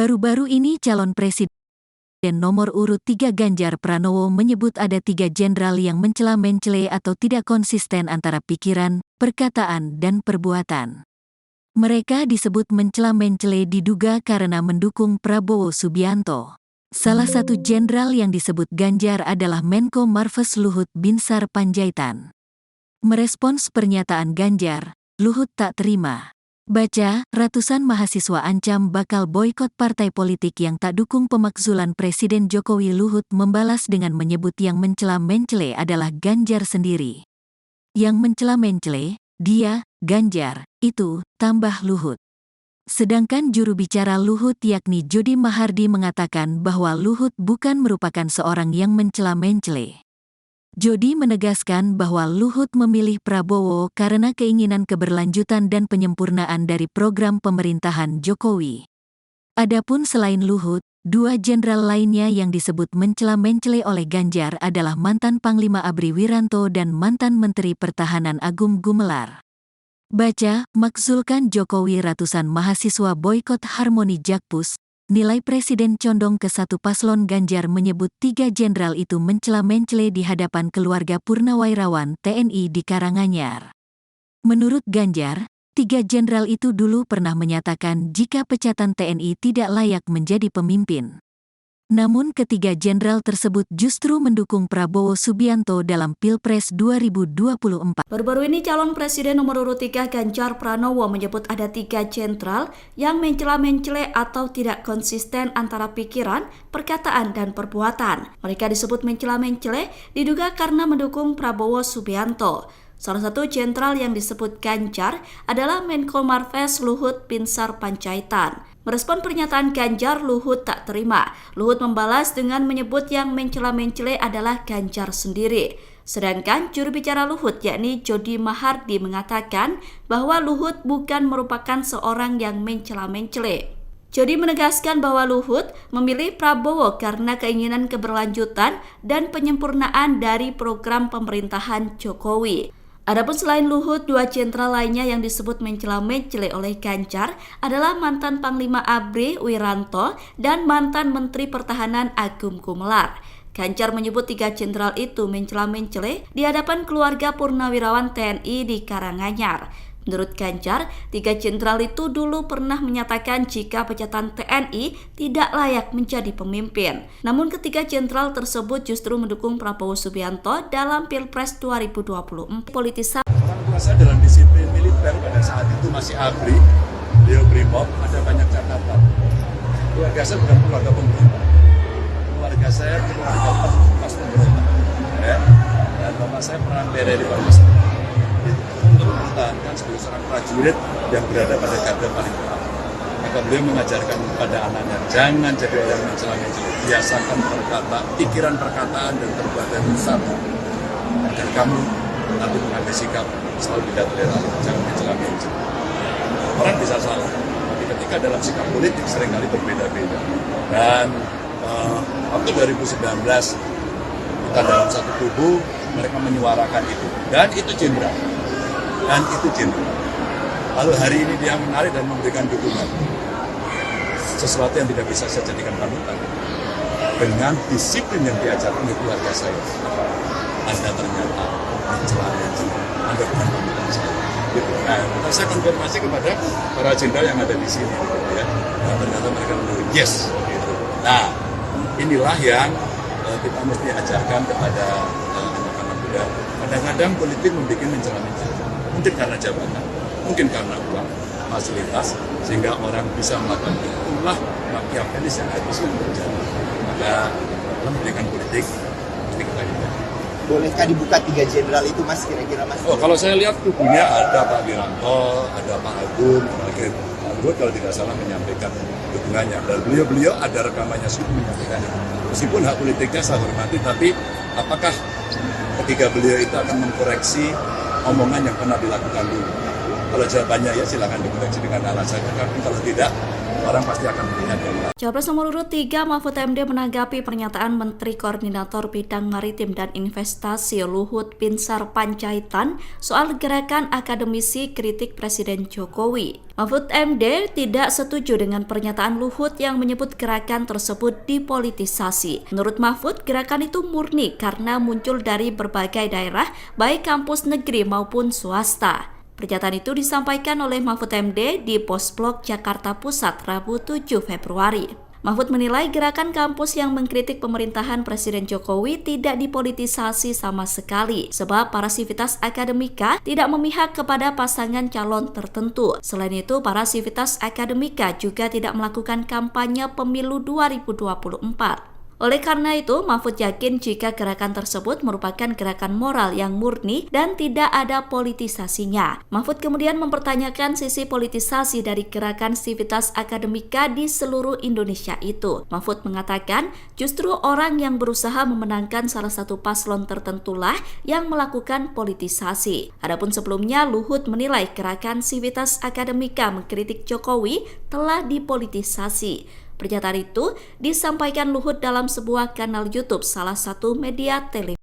Baru-baru ini calon presiden nomor urut 3 Ganjar Pranowo menyebut ada 3 jenderal yang mencela-mencela atau tidak konsisten antara pikiran, perkataan, dan perbuatan. Mereka disebut mencela-mencela diduga karena mendukung Prabowo Subianto. Salah satu jenderal yang disebut Ganjar adalah Menko Marves Luhut Binsar Panjaitan. Merespons pernyataan Ganjar, Luhut tak terima. Baca, ratusan mahasiswa ancam bakal boikot partai politik yang tak dukung pemakzulan Presiden Jokowi. Luhut membalas dengan menyebut yang mencela-mencela adalah Ganjar sendiri. Yang mencela-mencela, dia, Ganjar, itu, tambah Luhut. Sedangkan juru bicara Luhut yakni Jody Mahardi mengatakan bahwa Luhut bukan merupakan seorang yang mencela-mencela. Jody menegaskan bahwa Luhut memilih Prabowo karena keinginan keberlanjutan dan penyempurnaan dari program pemerintahan Jokowi. Adapun selain Luhut, 2 jenderal lainnya yang disebut mencela-mencela oleh Ganjar adalah mantan Panglima ABRI Wiranto dan mantan Menteri Pertahanan Agung Gumelar. Baca, makzulkan Jokowi. Ratusan mahasiswa boikot Harmoni Jakpus. Nilai Presiden condong ke satu. Paslon Ganjar menyebut 3 jenderal itu mencela-mencela di hadapan keluarga Purnawirawan TNI di Karanganyar. Menurut Ganjar, 3 jenderal itu dulu pernah menyatakan jika pecatan TNI tidak layak menjadi pemimpin. Namun ketiga jenderal tersebut justru mendukung Prabowo Subianto dalam Pilpres 2024. Baru-baru ini calon presiden nomor urut 3 Ganjar Pranowo menyebut ada 3 jenderal yang mencela-mencela atau tidak konsisten antara pikiran, perkataan, dan perbuatan. Mereka disebut mencela-mencela diduga karena mendukung Prabowo Subianto. Salah satu jenderal yang disebut Ganjar adalah Menko Marves Luhut Binsar Panjaitan. Merespon pernyataan Ganjar, Luhut tak terima. Luhut membalas dengan menyebut yang mencela-mencela adalah Ganjar sendiri. Sedangkan juru bicara Luhut yakni Jody Mahardi mengatakan bahwa Luhut bukan merupakan seorang yang mencela-mencela. Jody menegaskan bahwa Luhut memilih Prabowo karena keinginan keberlanjutan dan penyempurnaan dari program pemerintahan Jokowi. Adapun selain Luhut, 2 jenderal lainnya yang disebut mencela-mencela oleh Ganjar adalah mantan Panglima ABRI Wiranto dan mantan Menteri Pertahanan Agung Gumelar. Ganjar menyebut 3 jenderal itu mencela-mencela di hadapan keluarga Purnawirawan TNI di Karanganyar. Menurut Ganjar, 3 jenderal itu dulu pernah menyatakan jika pecatan TNI tidak layak menjadi pemimpin. Namun ketiga jenderal tersebut justru mendukung Prabowo Subianto dalam Pilpres 2024. Politisasi. Orang tua saya dalam disiplin militer pada saat itu masih ABRI, beliau BRIMOB, ada banyak catatan. Keluarga saya bukan keluarga pemerintah. Keluarga saya keluarga pas pemerintah. Ya. Dan bapak saya pernah berada di Parmas. Untuk mempertahankan sebagai seorang prajurit yang berada pada garda paling depan. Maka beliau mengajarkan kepada anaknya, jangan jadi orang yang mencela-mencela. Biasakan pikiran, perkataan, dan perbuatan itu satu. Agar kamu nanti mengambil sikap selalu tidak toleran, jangan mencela-mencela. Orang bisa salah, tapi ketika dalam sikap politik seringkali berbeda-beda. Dan waktu 2019 kita dalam satu kubu, mereka menyuarakan itu. Dan itu jenderal. Lalu hari ini dia menarik dan memberikan dukungan. Sesuatu yang tidak bisa saya jadikan panutan. Dengan disiplin yang diajarkan oleh keluarga saya. Anda ternyata mencela-mencela. Anda bukan panutan saya. Gitu. Nah, saya konfirmasi kepada para jenderal yang ada di sini. Ya. Nah, ternyata mereka menurut yes. Gitu. Nah, inilah yang kita mesti ajarkan kepada anak-anak muda. Kadang-kadang politik membuat mencela-mencela. Mungkin karena jabatan, mungkin karena uang, fasilitas, sehingga orang bisa melakukan itulah makiavelis yang harusnya terjadi. Maka dalam pendidikan politik, mesti kita hindari. Bolehkah dibuka 3 jenderal itu, Mas, kira-kira, Mas? Oh, kalau saya lihat tubuhnya ada Pak Wiranto, ada Pak Agung, Pak Agung kalau tidak salah menyampaikan dukungannya. Dan beliau ada rekamannya sudah menyampaikan itu. Meskipun hak politiknya saya hormati, tapi apakah ketiga beliau itu akan mengkoreksi omongan yang pernah dilakukan dulu? Kalau jawabannya ya silakan dikoreksi dengan alasan, tapi kalau tidak, orang pasti akan melihat yang lain. Capres nomor urut 3 Mahfud MD menanggapi pernyataan Menteri Koordinator Bidang Maritim dan Investasi Luhut Binsar Panjaitan soal gerakan akademisi kritik Presiden Jokowi. Mahfud MD tidak setuju dengan pernyataan Luhut yang menyebut gerakan tersebut dipolitisasi. Menurut Mahfud, gerakan itu murni karena muncul dari berbagai daerah, baik kampus negeri maupun swasta. Pernyataan itu disampaikan oleh Mahfud MD di Posblok Jakarta Pusat Rabu 7 Februari. Mahfud menilai gerakan kampus yang mengkritik pemerintahan Presiden Jokowi tidak dipolitisasi sama sekali, sebab para sivitas akademika tidak memihak kepada pasangan calon tertentu. Selain itu, para sivitas akademika juga tidak melakukan kampanye pemilu 2024. Oleh karena itu, Mahfud yakin jika gerakan tersebut merupakan gerakan moral yang murni dan tidak ada politisasinya. Mahfud kemudian mempertanyakan sisi politisasi dari gerakan sivitas akademika di seluruh Indonesia itu. Mahfud mengatakan, justru orang yang berusaha memenangkan salah satu paslon tertentulah yang melakukan politisasi. Adapun sebelumnya, Luhut menilai gerakan sivitas akademika mengkritik Jokowi telah dipolitisasi. Pernyataan itu disampaikan Luhut dalam sebuah kanal YouTube salah satu media televisi.